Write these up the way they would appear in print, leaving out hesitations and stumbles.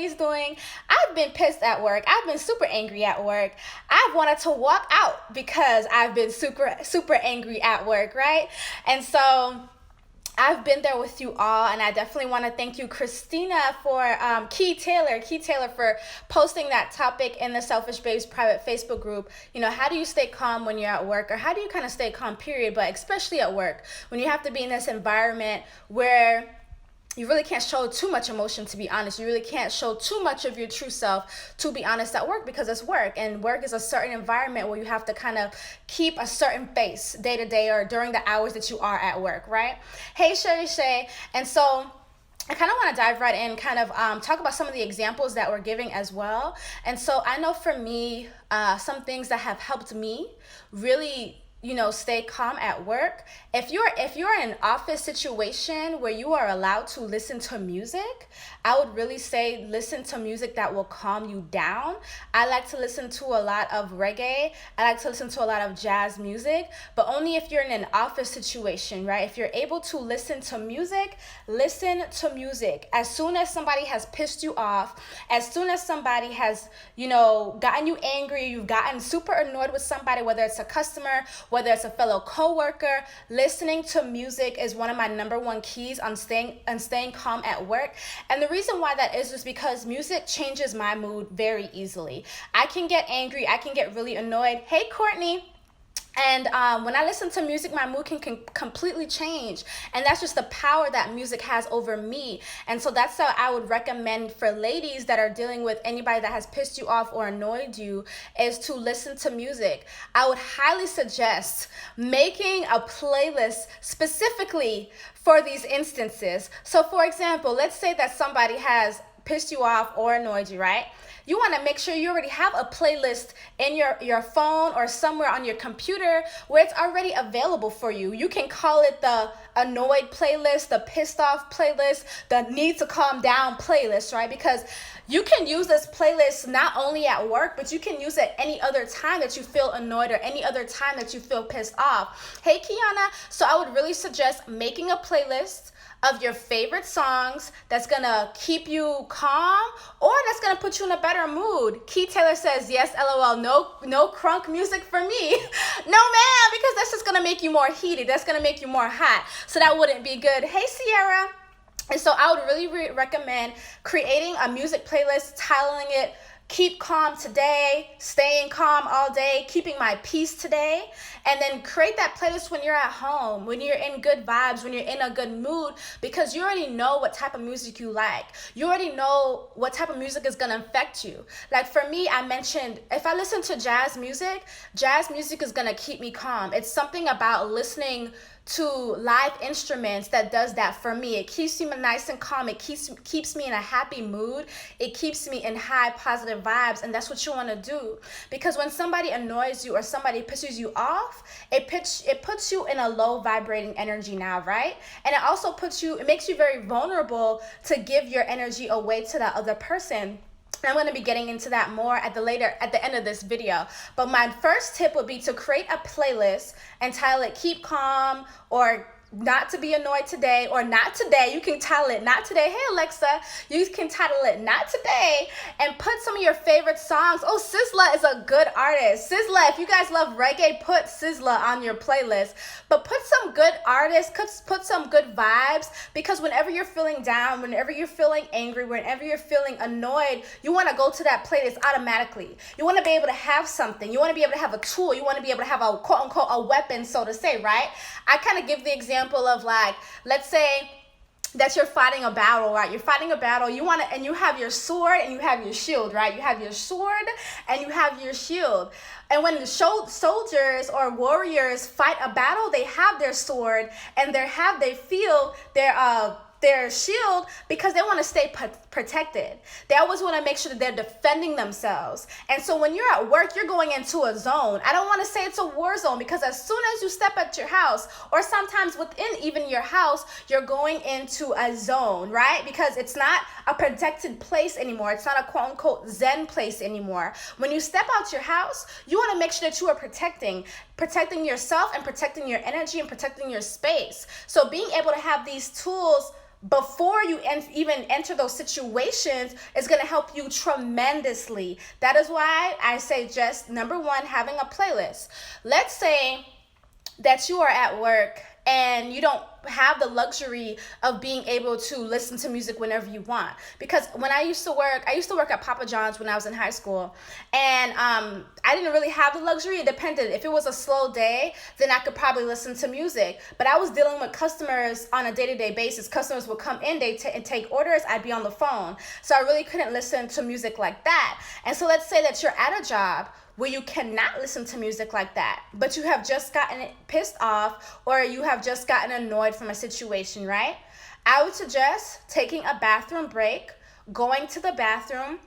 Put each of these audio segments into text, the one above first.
ladies doing? I've been pissed at work. I've been super angry at work. I've wanted to walk out because I've been super angry at work, right? And so I've been there with you all, and I definitely want to thank you, Christina, for Key Taylor for posting that topic in the Selfish Babes private Facebook group. You know, how do you stay calm when you're at work, or how do you kind of stay calm, period, but especially at work, when you have to be in this environment where you really can't show too much emotion, to be honest. You really can't show too much of your true self, to be honest, at work, because it's work. And work is a certain environment where you have to kind of keep a certain face day to day or during the hours that you are at work, right? Hey, Sherry Shay. And so I kind of want to dive right in, kind of talk about some of the examples that we're giving as well. And so I know for me, some things that have helped me really stay calm at work. If you're in an office situation where you are allowed to listen to music, I would really say listen to music that will calm you down. I like to listen to a lot of reggae. I like to listen to a lot of jazz music, but only if you're in an office situation, right? If you're able to listen to music, listen to music. As soon as somebody has pissed you off, as soon as somebody has, gotten you angry, you've gotten super annoyed with somebody, whether it's a customer, whether it's a fellow coworker, listening to music is one of my number one keys on staying calm at work. And the reason why that is because music changes my mood very easily. I can get angry, I can get really annoyed. Hey, Courtney. And when I listen to music, my mood can completely change. And that's just the power that music has over me. And so that's how I would recommend for ladies that are dealing with anybody that has pissed you off or annoyed you, is to listen to music. I would highly suggest making a playlist specifically for these instances. So for example, let's say that somebody has pissed you off or annoyed you, right? You want to make sure you already have a playlist in your phone or somewhere on your computer where it's already available for you. You can call it the annoyed playlist, the pissed off playlist, the need to calm down playlist, right? Because you can use this playlist not only at work, but you can use it any other time that you feel annoyed or any other time that you feel pissed off. Hey, Kiana. So I would really suggest making a playlist of your favorite songs that's gonna keep you calm or that's gonna put you in a better mood. Key Taylor says, yes, LOL, no crunk music for me. No, man, because that's just gonna make you more heated. That's gonna make you more hot. So that wouldn't be good. Hey, Sierra. And so I would really recommend creating a music playlist, titling it Keep Calm Today, Staying Calm All Day, Keeping My Peace Today, and then create that playlist when you're at home, when you're in good vibes, when you're in a good mood, because you already know what type of music you like. You already know what type of music is going to affect you. Like for me, I mentioned, if I listen to jazz music is going to keep me calm. It's something about listening to live instruments that does that for me. It keeps me nice and calm. It keeps me in a happy mood. It keeps me in high positive vibes, and that's what you want to do. Because when somebody annoys you or somebody pisses you off, it puts you in a low vibrating energy now, right? And it makes you very vulnerable to give your energy away to that other person. I'm going to be getting into that more at the end of this video. But my first tip would be to create a playlist and title it Keep Calm or Not to Be Annoyed Today, or Not Today. You can title it Not Today. Hey, Alexa, you can title it Not Today and put some of your favorite songs. Oh, Sizzla is a good artist. Sizzla, if you guys love reggae, put Sizzla on your playlist. But put some good artists, put some good vibes, because whenever you're feeling down, whenever you're feeling angry, whenever you're feeling annoyed, you want to go to that playlist automatically. You want to be able to have something. You want to be able to have a tool. You want to be able to have a quote unquote a weapon, so to say, right? I kind of give the example of, like, let's say that you're fighting a battle, right? You're fighting a battle, and you have your sword and you have your shield, right? You have your sword and you have your shield. And when the soldiers or warriors fight a battle, they have their sword and they feel their shield, because they want to stay protected. They always want to make sure that they're defending themselves. And so when you're at work, you're going into a zone. I don't want to say it's a war zone, because as soon as you step at your house, or sometimes within even your house, you're going into a zone, right? Because it's not a protected place anymore. It's not a quote unquote Zen place anymore. When you step out your house, you want to make sure that you are protecting. protecting yourself and protecting your energy and protecting your space. So being able to have these tools before you even enter those situations is going to help you tremendously. That is why I say, just number one, having a playlist. Let's say that you are at work and you don't have the luxury of being able to listen to music whenever you want. Because when I used to work at Papa John's when I was in high school, and I didn't really have the luxury. It depended. If it was a slow day, then I could probably listen to music. But I was dealing with customers on a day-to-day basis. Customers would come in, and take orders. I'd be on the phone. So I really couldn't listen to music like that. And so let's say that you're at a job where you cannot listen to music like that, but you have just gotten pissed off or you have just gotten annoyed from a situation, right? I would suggest taking a bathroom break, going to the bathroom,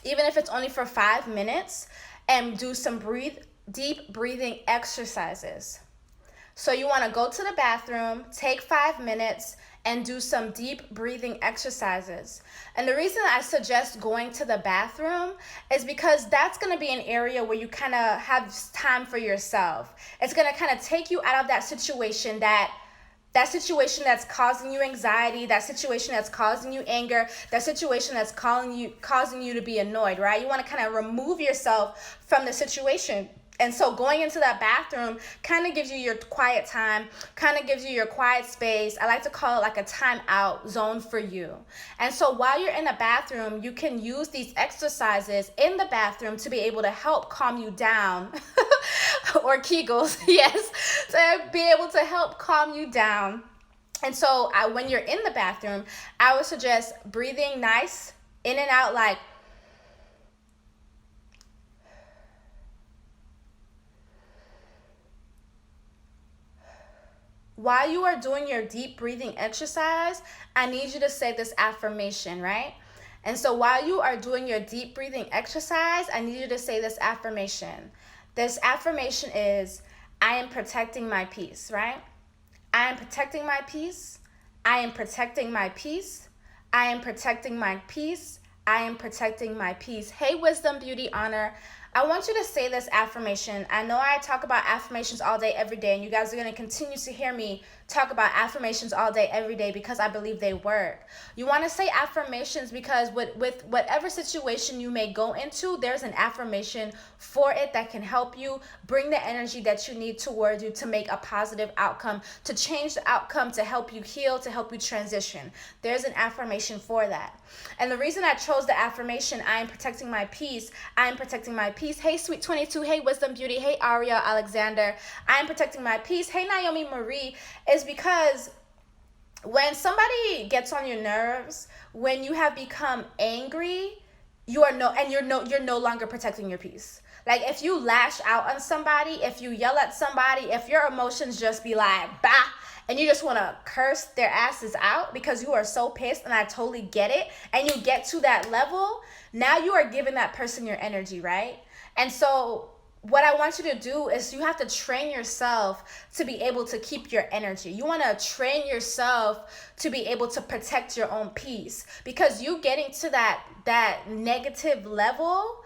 even if it's only for 5 minutes, and do some deep breathing exercises. So you want to go to the bathroom, take 5 minutes, and do some deep breathing exercises. And the reason I suggest going to the bathroom is because that's going to be an area where you kind of have time for yourself. It's going to kind of take you out of that situation that's causing you anxiety, that situation that's causing you anger, that situation that's causing you to be annoyed, right? You want to kind of remove yourself from the situation. And so going into that bathroom kind of gives you your quiet time, kind of gives you your quiet space. I like to call it like a timeout zone for you. And so while you're in the bathroom, you can use these exercises in the bathroom to be able to help calm you down. Or Kegels, yes, to be able to help calm you down. And so when you're in the bathroom, I would suggest breathing nice in and out, like, while you are doing your deep breathing exercise, I need you to say this affirmation, right? And so while you are doing your deep breathing exercise, I need you to say this affirmation. This affirmation is, I am protecting my peace, right? I am protecting my peace. I am protecting my peace. I am protecting my peace. I am protecting my peace. Hey, Wisdom, Beauty, Honor. I want you to say this affirmation. I know I talk about affirmations all day, every day, and you guys are going to continue to hear me talk about affirmations all day, every day, because I believe they work. You want to say affirmations because with whatever situation you may go into, there's an affirmation for it that can help you bring the energy that you need toward you to make a positive outcome, to change the outcome, to help you heal, to help you transition. There's an affirmation for that. And the reason I chose the affirmation, I am protecting my peace, I am protecting my peace. Hey, Sweet 22. Hey, Wisdom Beauty. Hey, Aria Alexander. I am protecting my peace. Hey, Naomi Marie. Is because when somebody gets on your nerves, when you have become angry, you're no longer protecting your peace. Like if you lash out on somebody, if you yell at somebody, if your emotions just be like, bah, and you just want to curse their asses out because you are so pissed, and I totally get it, and you get to that level, now you are giving that person your energy, right? And so what I want you to do is you have to train yourself to be able to keep your energy. You want to train yourself to be able to protect your own peace, because you getting to that negative level,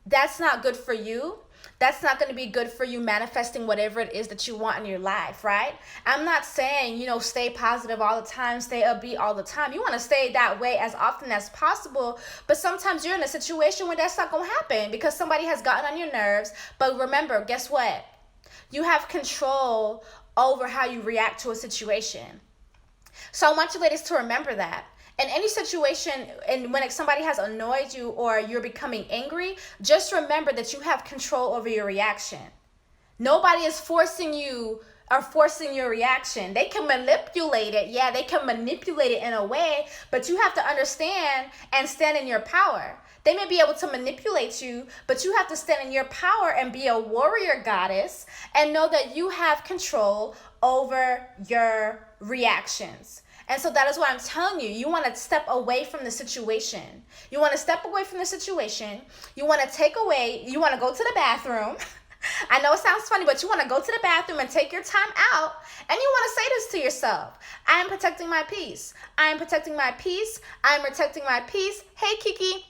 that's not good for you. That's not going to be good for you manifesting whatever it is that you want in your life, right? I'm not saying, stay positive all the time, stay upbeat all the time. You want to stay that way as often as possible, but sometimes you're in a situation where that's not going to happen because somebody has gotten on your nerves. But remember, guess what? You have control over how you react to a situation. So I want you ladies to remember that. In any situation, and when somebody has annoyed you or you're becoming angry, just remember that you have control over your reaction. Nobody is forcing you or forcing your reaction. They can manipulate it. Yeah, they can manipulate it in a way, but you have to understand and stand in your power. They may be able to manipulate you, but you have to stand in your power and be a warrior goddess and know that you have control over your reactions. And so that is why I'm telling you, you want to step away from the situation. You want to step away from the situation. You want to you want to go to the bathroom. I know it sounds funny, but you want to go to the bathroom and take your time out. And you want to say this to yourself. I am protecting my peace. I am protecting my peace. I am protecting my peace. Hey, Kiki.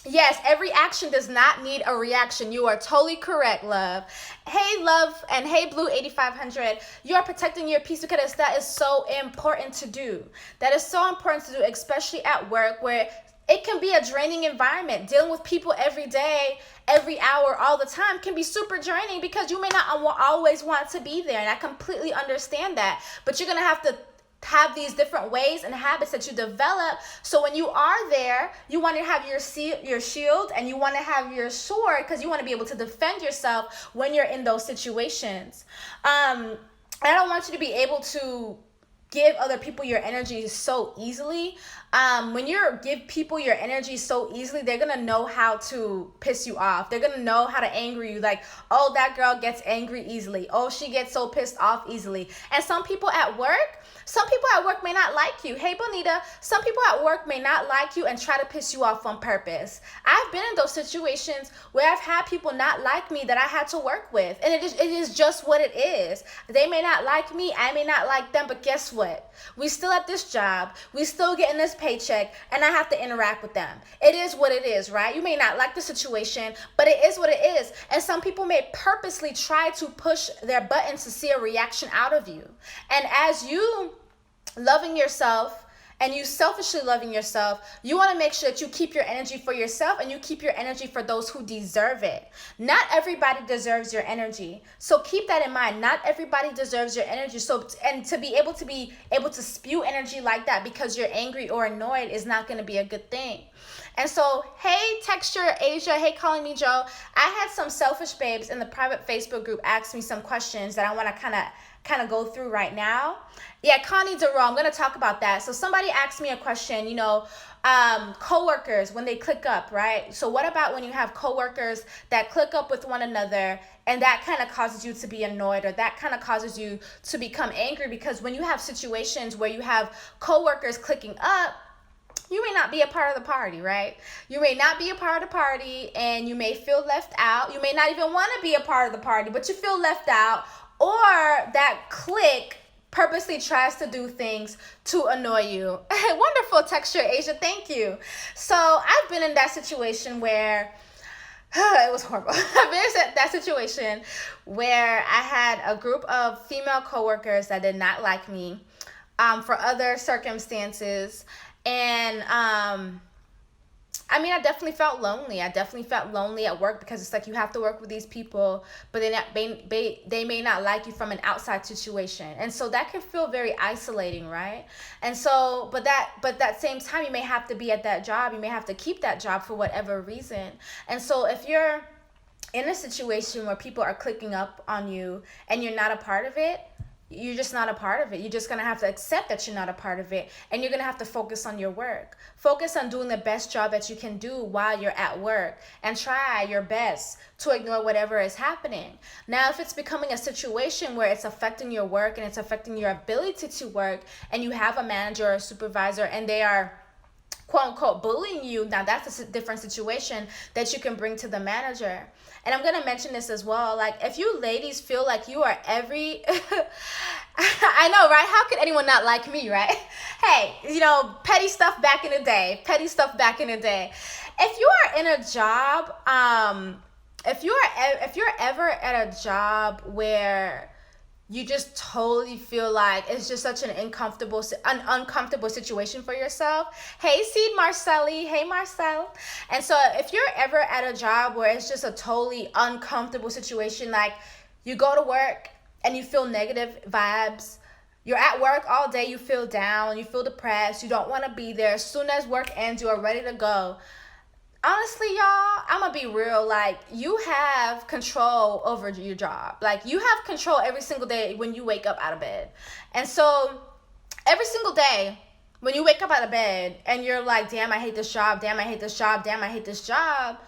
Yes, every action does not need a reaction. You are totally correct, love. Hey, love, and hey, Blue 8500. You are protecting your peace because that is so important to do. That is so important to do, especially at work where it can be a draining environment. Dealing with people every day, every hour, all the time can be super draining because you may not always want to be there. And I completely understand that. But you're going to have these different ways and habits that you develop, so when you are there, you want to have your shield and you want to have your sword because you want to be able to defend yourself when you're in those situations. I don't want you to be able to give other people your energy so easily. When you give people your energy so easily, they're gonna know how to piss you off. They're gonna know how to anger you. Like, oh, that girl gets angry easily. Oh, she gets so pissed off easily. And some people at work may not like you. Hey, Bonita, some people at work may not like you and try to piss you off on purpose. I've been in those situations where I've had people not like me that I had to work with. And it is just what it is. They may not like me, I may not like them, but guess what? We still at this job, we still getting this paycheck, and I have to interact with them. It is what it is, right? You may not like the situation, but it is what it is. And some people may purposely try to push their buttons to see a reaction out of you. And as you loving yourself and you selfishly loving yourself, you want to make sure that you keep your energy for yourself and you keep your energy for those who deserve it. Not everybody deserves your energy. So keep that in mind. Not everybody deserves your energy. So, and to be able to spew energy like that because you're angry or annoyed is not going to be a good thing. And so, hey, Texture Asia, hey, Calling Me Joe. I had some selfish babes in the private Facebook group ask me some questions that I want to kind of go through right now. Yeah, Connie DeRoe, I'm going to talk about that. So somebody asked me a question, coworkers, when they click up, right? So what about when you have coworkers that click up with one another and that kind of causes you to be annoyed, or that kind of causes you to become angry? Because when you have situations where you have coworkers clicking up, you may not be a part of the party, right? You may not be a part of the party and you may feel left out. You may not even want to be a part of the party, but you feel left out. Or that clique purposely tries to do things to annoy you. Wonderful, Texture Asia, thank you. So I've been in that situation where it was horrible. I've been in that situation where I had a group of female coworkers that did not like me for other circumstances. And I definitely felt lonely. I definitely felt lonely at work because it's like you have to work with these people, but they may not like you from an outside situation. And so that can feel very isolating, right? And so, but that same time, you may have to be at that job. You may have to keep that job for whatever reason. And so if you're in a situation where people are clicking up on you and you're not a part of it, you're just not a part of it. You're just going to have to accept that you're not a part of it. And you're going to have to focus on your work. Focus on doing the best job that you can do while you're at work. And try your best to ignore whatever is happening. Now, if it's becoming a situation where it's affecting your work and it's affecting your ability to work, and you have a manager or a supervisor and they are quote unquote bullying you, now that's a different situation that you can bring to the manager. And I'm going to mention this as well. Like, if you ladies feel like you are every, I know, right? How could anyone not like me, right? Hey, petty stuff back in the day. If you are in a job, if you're ever at a job where you just totally feel like it's just such an uncomfortable situation for yourself. Hey, Seed Marcelli. Hey, Marcel. And so if you're ever at a job where it's just a totally uncomfortable situation, like you go to work and you feel negative vibes, you're at work all day, you feel down, you feel depressed, you don't want to be there. As soon as work ends, you are ready to go. Honestly, y'all, I'm gonna be real. Like, you have control over your job. Like, you have control every single day when you wake up out of bed. And so every single day when you wake up out of bed and you're like, damn, I hate this job, damn, I hate this job, damn, I hate this job,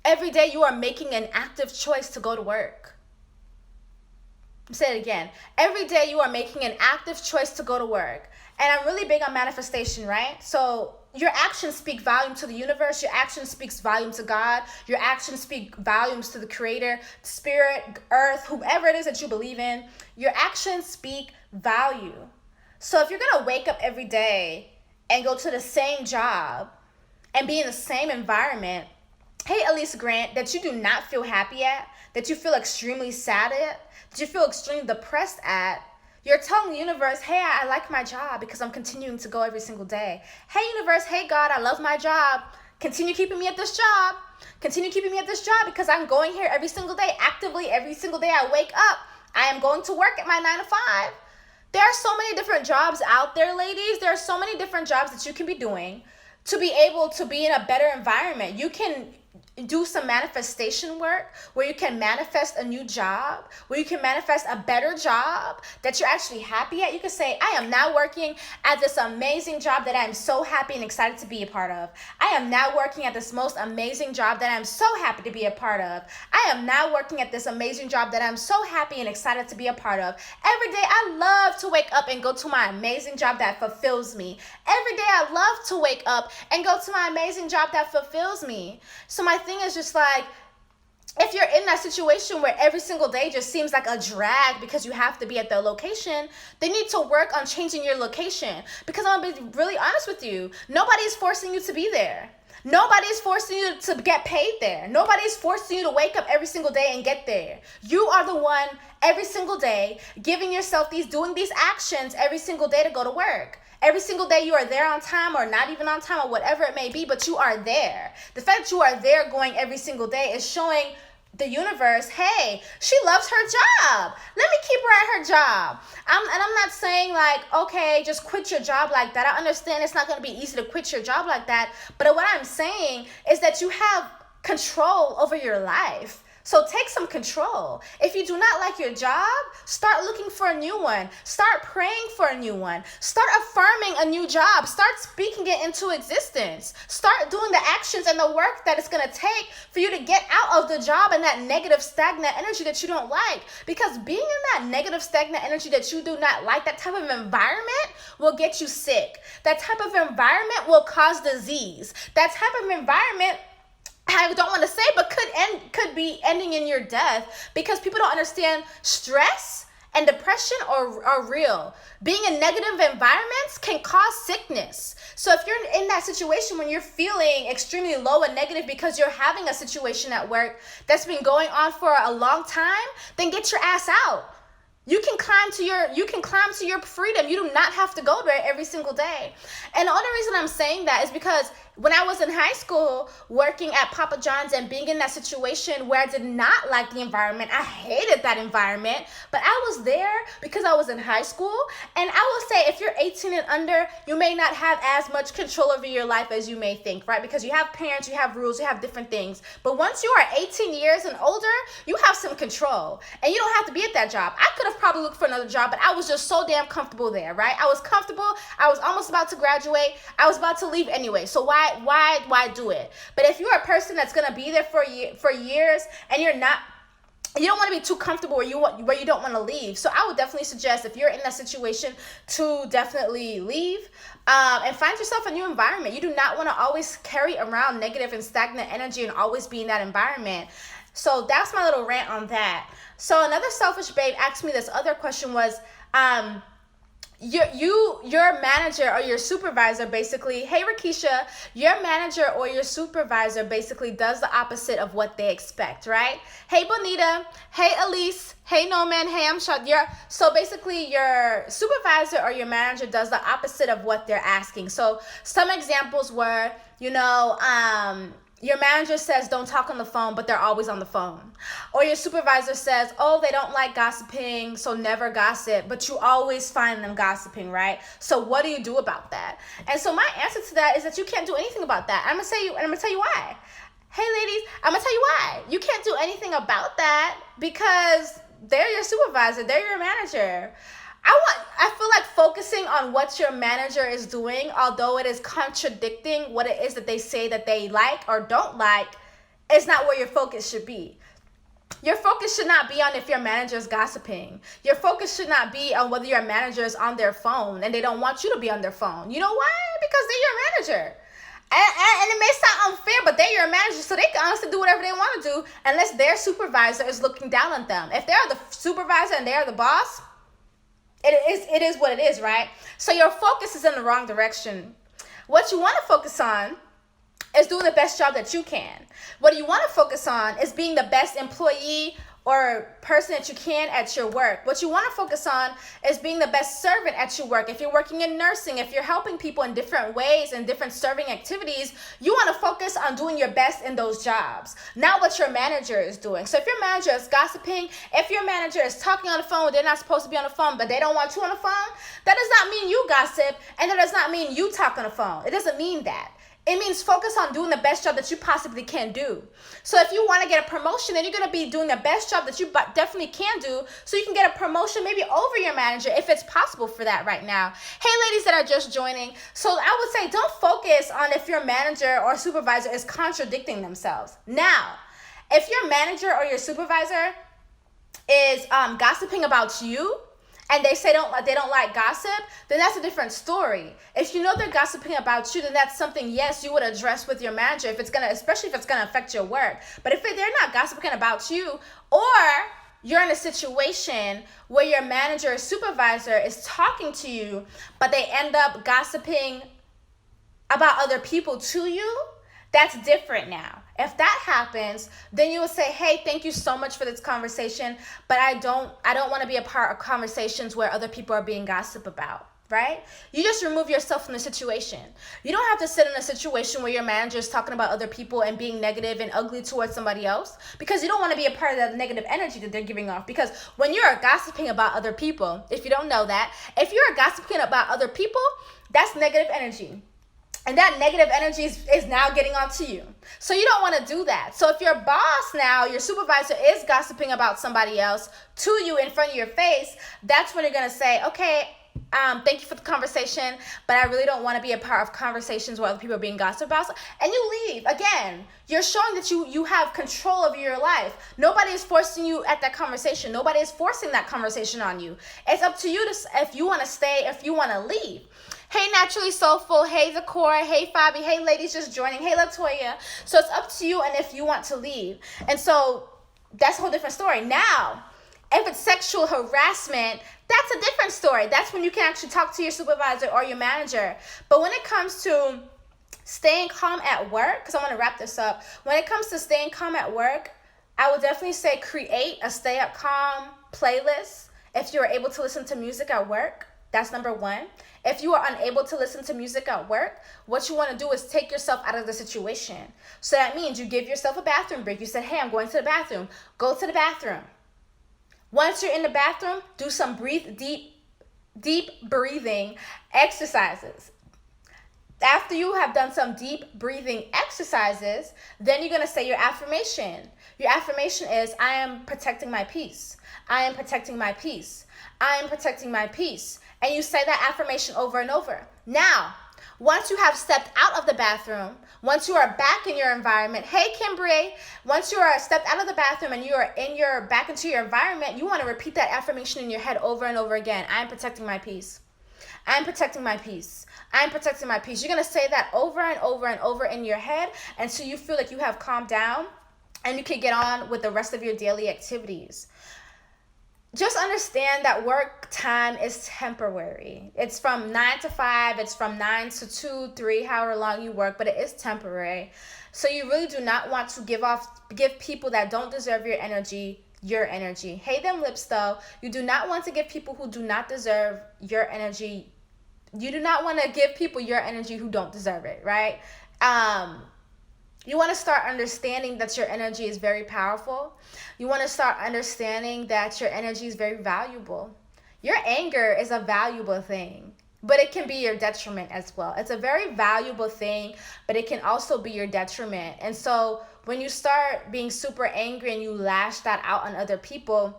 every day you are making an active choice to go to work. Say it again. Every day you are making an active choice to go to work. And I'm really big on manifestation, right? So your actions speak volume to the universe. Your action speaks volume to God. Your actions speak volumes to the creator, spirit, earth, whoever it is that you believe in. Your actions speak value. So if you're going to wake up every day and go to the same job and be in the same environment, hey, Elise Grant, that you do not feel happy at, that you feel extremely sad at, that you feel extremely depressed at, you're telling the universe, hey, I like my job because I'm continuing to go every single day. Hey, universe, hey, God, I love my job. Continue keeping me at this job. Continue keeping me at this job because I'm going here every single day, actively every single day I wake up. I am going to work at my 9 to 5. There are so many different jobs out there, ladies. There are so many different jobs that you can be doing to be able to be in a better environment. You can do some manifestation work where you can manifest a new job, where you can manifest a better job that you're actually happy at. You can say, I am now working at this amazing job that I'm so happy and excited to be a part of. I am now working at this most amazing job that I'm so happy to be a part of. I am now working at this amazing job that I'm so happy and excited to be a part of. Every day I love to wake up and go to my amazing job that fulfills me. Every day I love to wake up and go to my amazing job that fulfills me. So my thing is just like, if you're in that situation where every single day just seems like a drag because you have to be at the location, they need to work on changing your location. Because I'm gonna be really honest with you, nobody's forcing you to be there. Nobody's forcing you to get paid there. Nobody's forcing you to wake up every single day and get there. You are the one every single day giving yourself doing these actions every single day to go to work. Every single day you are there on time or not even on time or whatever it may be, but you are there. The fact that you are there going every single day is showing the universe, hey, she loves her job. Let me keep her at her job. I'm not saying like, okay, just quit your job like that. I understand it's not going to be easy to quit your job like that. But what I'm saying is that you have control over your life. So take some control. If you do not like your job, start looking for a new one. Start praying for a new one. Start affirming a new job. Start speaking it into existence. Start doing the actions and the work that it's going to take for you to get out of the job and that negative, stagnant energy that you don't like. Because being in that negative, stagnant energy that you do not like, that type of environment will get you sick. That type of environment will cause disease. That type of environment, I don't want to say, but could be ending in your death, because people don't understand stress and depression are real. Being in negative environments can cause sickness. So if you're in that situation when you're feeling extremely low and negative because you're having a situation at work that's been going on for a long time, then get your ass out. You can climb to your freedom. You do not have to go there every single day. And the only reason I'm saying that is because when I was in high school working at Papa John's and being in that situation where I did not like the environment, I hated that environment, but I was there because I was in high school. And I will say, if you're 18 and under, you may not have as much control over your life as you may think, right? Because you have parents, you have rules, you have different things. But once you are 18 years and older, you have some control and you don't have to be at that job. I could have probably looked for another job, but I was just so damn comfortable there, right? I was comfortable. I was almost about to graduate. I was about to leave anyway. So why do it? But if you're a person that's gonna be there for years and you don't want to be too comfortable where you don't want to leave. So I would definitely suggest, if you're in that situation, to definitely leave and find yourself a new environment. You do not want to always carry around negative and stagnant energy and always be in that environment. So that's my little rant on that. So another selfish babe asked me this other question was, your manager or your supervisor basically, hey Rakisha, your manager or your supervisor basically does the opposite of what they expect, right? Hey Bonita, hey Elise, hey Noman, hey I'm Shad. So basically your supervisor or your manager does the opposite of what they're asking. So some examples were, your manager says don't talk on the phone, but they're always on the phone. Or your supervisor says, oh, they don't like gossiping, so never gossip, but you always find them gossiping, right? So what do you do about that? And so my answer to that is that you can't do anything about that. I'm gonna tell you why. Hey ladies, I'm gonna tell you why. You can't do anything about that because they're your supervisor, they're your manager. I feel like focusing on what your manager is doing, although it is contradicting what it is that they say that they like or don't like, is not where your focus should be. Your focus should not be on if your manager is gossiping. Your focus should not be on whether your manager is on their phone and they don't want you to be on their phone. You know why? Because they're your manager. And it may sound unfair, but they're your manager, so they can honestly do whatever they want to do unless their supervisor is looking down on them. If they're the supervisor and they're the boss, it is what it is, right? So your focus is in the wrong direction. What you want to focus on is doing the best job that you can. What you want to focus on is being the best employee or person that you can at your work. What you want to focus on is being the best servant at your work. If you're working in nursing, if you're helping people in different ways and different serving activities, you want to focus on doing your best in those jobs, not what your manager is doing. So if your manager is gossiping, if your manager is talking on the phone when they're not supposed to be on the phone, but they don't want you on the phone, that does not mean you gossip, and that does not mean you talk on the phone. It doesn't mean that. It means focus on doing the best job that you possibly can do. So if you want to get a promotion, then you're going to be doing the best job that you definitely can do, so you can get a promotion maybe over your manager if it's possible for that right now. Hey, ladies that are just joining. So I would say don't focus on if your manager or supervisor is contradicting themselves. Now, if your manager or your supervisor is gossiping about you, and they say they don't like gossip, then that's a different story. If you know they're gossiping about you, then that's something, yes, you would address with your manager especially if it's gonna affect your work. But if they're not gossiping about you, or you're in a situation where your manager or supervisor is talking to you, but they end up gossiping about other people to you, that's different now. If that happens, then you will say, hey, thank you so much for this conversation, but I don't want to be a part of conversations where other people are being gossiped about, right? You just remove yourself from the situation. You don't have to sit in a situation where your manager is talking about other people and being negative and ugly towards somebody else, because you don't want to be a part of that negative energy that they're giving off. Because when you're gossiping about other people, if you don't know that, if you're gossiping about other people, that's negative energy. And that negative energy is now getting onto you. So you don't want to do that. So if your boss now, your supervisor is gossiping about somebody else to you in front of your face, that's when you're going to say, okay, thank you for the conversation, but I really don't want to be a part of conversations where other people are being gossiped about. And you leave. Again, you're showing that you have control over your life. Nobody is forcing you at that conversation. Nobody is forcing that conversation on you. It's up to you if you want to stay, if you want to leave. Hey, Naturally Soulful. Hey, Zakora. Hey, Fabi. Hey, ladies just joining. Hey, Latoya. So it's up to you and if you want to leave. And so that's a whole different story. Now, if it's sexual harassment, that's a different story. That's when you can actually talk to your supervisor or your manager. But when it comes to staying calm at work, because I want to wrap this up. When it comes to staying calm at work, I would definitely say create a stay up calm playlist. If you're able to listen to music at work, that's number one. If you are unable to listen to music at work, what you want to do is take yourself out of the situation. So that means you give yourself a bathroom break. You said, hey, I'm going to the bathroom. Go to the bathroom. Once you're in the bathroom, do some deep breathing exercises. After you have done some deep breathing exercises, then you're going to say your affirmation. Your affirmation is, I am protecting my peace. I am protecting my peace. I am protecting my peace. And you say that affirmation over and over. Now, once you have stepped out of the bathroom, once you are back in your environment, hey, Kimberly, once you are stepped out of the bathroom and you are back into your environment, you want to repeat that affirmation in your head over and over again. I am protecting my peace. I am protecting my peace. I am protecting my peace. You're going to say that over and over and over in your head until you feel like you have calmed down and you can get on with the rest of your daily activities. Just understand that work time is temporary. It's from 9 to 5. It's from 9 to 2, 3, however long you work, but it is temporary. So you really do not want to give people that don't deserve your energy. Hey, them lips though. You do not want to give people who do not deserve your energy. You do not want to give people your energy who don't deserve it, right? You want to start understanding that your energy is very powerful. You want to start understanding that your energy is very valuable. Your anger is a valuable thing, but it can be your detriment as well. It's a very valuable thing, but it can also be your detriment. And so when you start being super angry and you lash that out on other people,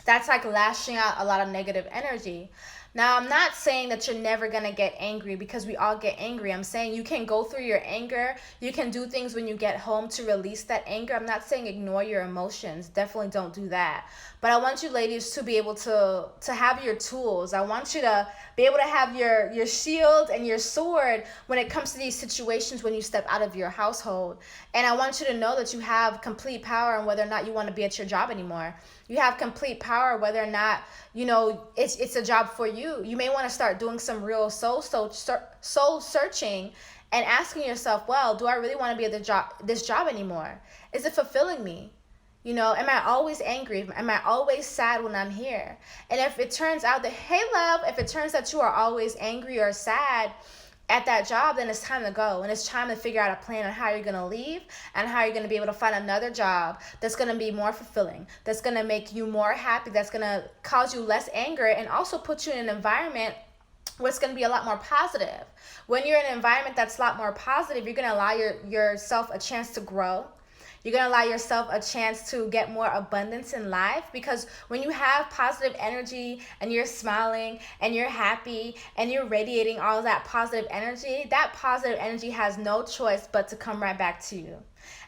that's like lashing out a lot of negative energy. Now, I'm not saying that you're never going to get angry, because we all get angry. I'm saying you can go through your anger. You can do things when you get home to release that anger. I'm not saying ignore your emotions. Definitely don't do that. But I want you ladies to be able to have your tools. I want you to be able to have your shield and your sword when it comes to these situations when you step out of your household. And I want you to know that you have complete power on whether or not you want to be at your job anymore. You have complete power power whether or not, it's a job for you. You may want to start doing some real soul searching and asking yourself, well, do I really want to be at this job anymore? Is it fulfilling me? Am I always angry? Am I always sad when I'm here? And if it turns out that, hey, love, if it turns out you are always angry or sad at that job, then it's time to go. And it's time to figure out a plan on how you're going to leave and how you're going to be able to find another job that's going to be more fulfilling, that's going to make you more happy, that's going to cause you less anger, and also put you in an environment where it's going to be a lot more positive. When you're in an environment that's a lot more positive, you're going to allow yourself a chance to grow. You're going to allow yourself a chance to get more abundance in life, because when you have positive energy and you're smiling and you're happy and you're radiating all of that positive energy has no choice but to come right back to you.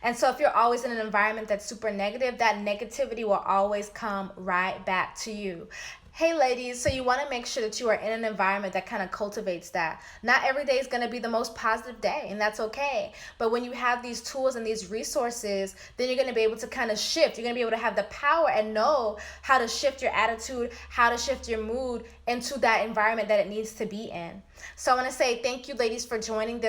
And so if you're always in an environment that's super negative, that negativity will always come right back to you. Hey ladies, so you want to make sure that you are in an environment that kind of cultivates that. Not every day is going to be the most positive day, and that's okay. But when you have these tools and these resources, then you're going to be able to kind of shift. You're going to be able to have the power and know how to shift your attitude, how to shift your mood into that environment that it needs to be in. So I want to say thank you ladies for joining this